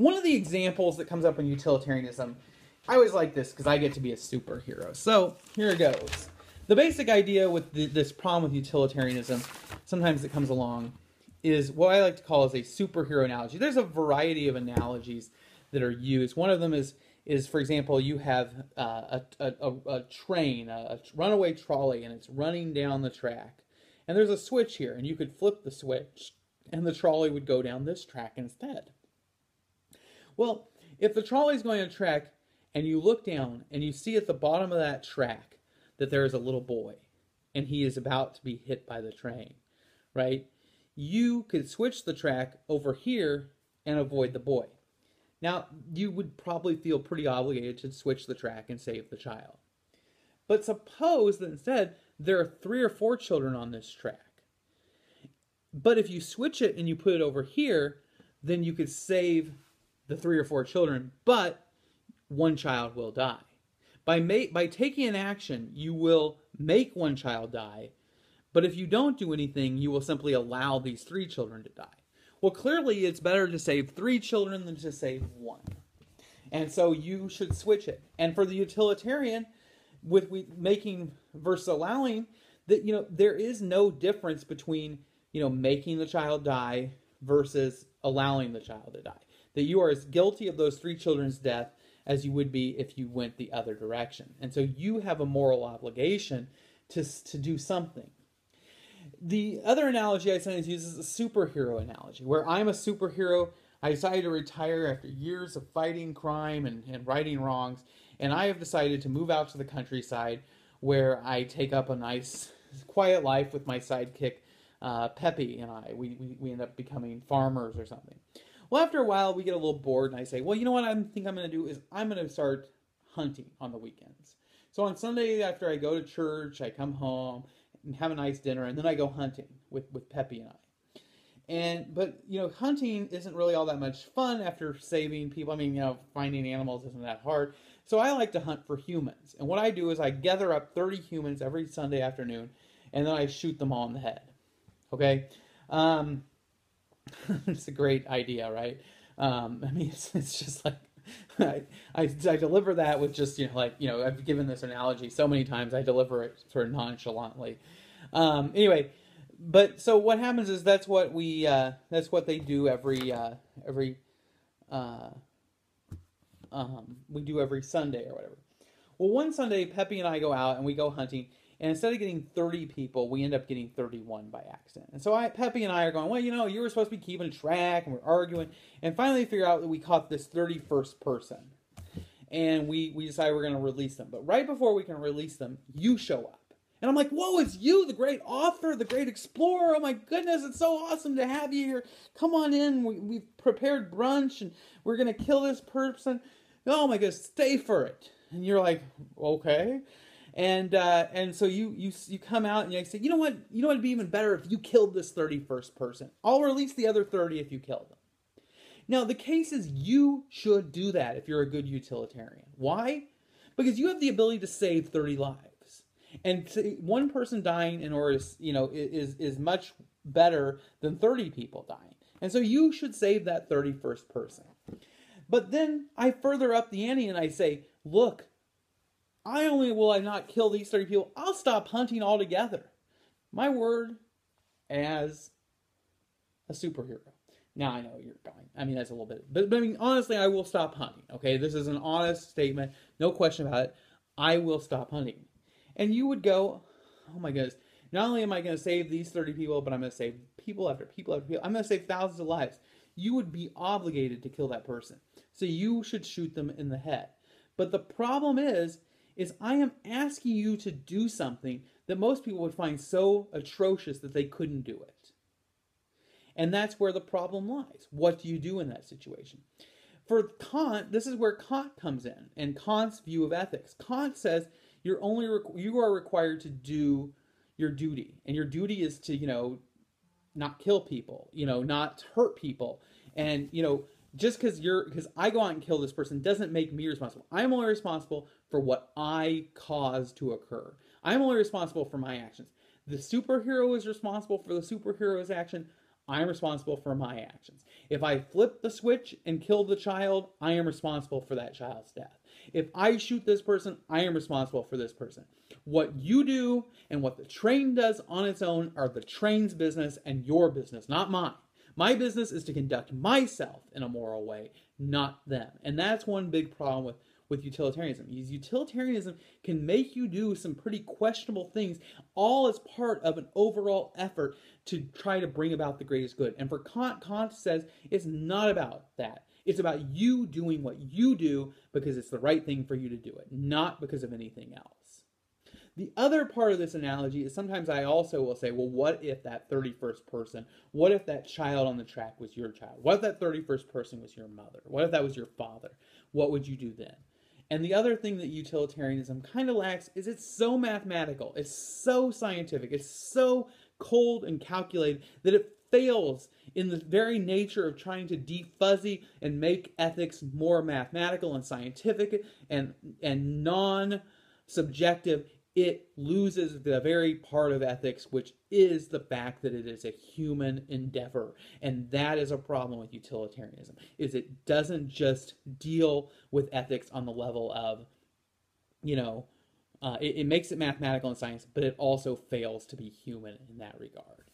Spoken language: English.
One of the examples that comes up in utilitarianism, I always like this because I get to be a superhero. So here it goes. The basic idea with this problem with utilitarianism, sometimes it comes along, is what I like to call as a superhero analogy. There's a variety of analogies that are used. One of them is for example, you have a train, a runaway trolley, and it's running down the track. And there's a switch here, and you could flip the switch, and the trolley would go down this track instead. Well, if the trolley is going on a track, and you look down, and you see at the bottom of that track that there is a little boy, and he is about to be hit by the train, right? You could switch the track over here and avoid the boy. Now, you would probably feel pretty obligated to switch the track and save the child. But suppose that instead there are 3 or 4 children on this track. But if you switch it and you put it over here, then you could save the 3 or 4 children, but one child will die. By taking an action, you will make one child die, but if you don't do anything, you will simply allow these 3 children to die. Well, clearly it's better to save 3 children than to save 1. And so you should switch it. And for the utilitarian, with making versus allowing, that there is no difference between making the child die versus allowing the child to die. That you are as guilty of those 3 children's death as you would be if you went the other direction. And so you have a moral obligation to do something. The other analogy I sometimes use is a superhero analogy, where I'm a superhero. I decided to retire after years of fighting crime and righting wrongs, and I have decided to move out to the countryside where I take up a nice, quiet life with my sidekick, Peppy, and I. We end up becoming farmers or something. Well, after a while, we get a little bored, and I say, well, you know what I think I'm going to do is I'm going to start hunting on the weekends. So on Sunday, after I go to church, I come home and have a nice dinner, and then I go hunting with Peppy and I. But hunting isn't really all that much fun after saving people. I mean, finding animals isn't that hard. So I like to hunt for humans. And what I do is I gather up 30 humans every Sunday afternoon, and then I shoot them all in the head. Okay? It's a great idea, right? I mean, it's just like, I deliver that with just, I've given this analogy so many times, I deliver it sort of nonchalantly. Anyway, but so what happens is that's what they do we do every Sunday or whatever. Well, one Sunday, Peppy and I go out and we go hunting, and instead of getting 30 people, we end up getting 31 by accident. And so Peppy and I are going, well, you were supposed to be keeping track, and we're arguing, and finally figure out that we caught this 31st person. And we decide we're going to release them. But right before we can release them, you show up. And I'm like, whoa, it's you, the great author, the great explorer. Oh my goodness, it's so awesome to have you here. Come on in. We've prepared brunch, and we're going to kill this person. Oh my goodness, stay for it. And you're like, okay. And so you come out and you say, you know what? It'd be even better if you killed this 31st person. I'll release the other 30 if you kill them. Now, the case is you should do that if you're a good utilitarian. Why? Because you have the ability to save 30 lives. And one person dying is much better than 30 people dying. And so you should save that 31st person. But then I further up the ante and I say, look, I not kill these 30 people. I'll stop hunting altogether. My word as a superhero. Now I know you're going. I mean, that's a little bit. But I mean, honestly, I will stop hunting. Okay, this is an honest statement. No question about it. I will stop hunting. And you would go, oh my goodness. Not only am I going to save these 30 people, but I'm going to save people after people after people. I'm going to save thousands of lives. You would be obligated to kill that person. So you should shoot them in the head. But the problem is I am asking you to do something that most people would find so atrocious that they couldn't do it. And that's where the problem lies. What do you do in that situation? For Kant, this is where Kant comes in, and Kant's view of ethics. Kant says you are required to do your duty, and your duty is to, not kill people, not hurt people, and just because I go out and kill this person doesn't make me responsible. I'm only responsible for what I caused to occur. I'm only responsible for my actions. The superhero is responsible for the superhero's action. I am responsible for my actions. If I flip the switch and kill the child, I am responsible for that child's death. If I shoot this person, I am responsible for this person. What you do and what the train does on its own are the train's business and your business, not mine. My business is to conduct myself in a moral way, not them. And that's one big problem with utilitarianism. Utilitarianism can make you do some pretty questionable things, all as part of an overall effort to try to bring about the greatest good. And for Kant says it's not about that. It's about you doing what you do because it's the right thing for you to do it, not because of anything else. The other part of this analogy is sometimes I also will say, well, what if that 31st person, what if that child on the track was your child? What if that 31st person was your mother? What if that was your father? What would you do then? And the other thing that utilitarianism kind of lacks is it's so mathematical, it's so scientific, it's so cold and calculated that it fails in the very nature of trying to defuzzy and make ethics more mathematical and scientific and non-subjective. It loses the very part of ethics, which is the fact that it is a human endeavor. And that is a problem with utilitarianism, is it doesn't just deal with ethics on the level of, it makes it mathematical and science, but it also fails to be human in that regard.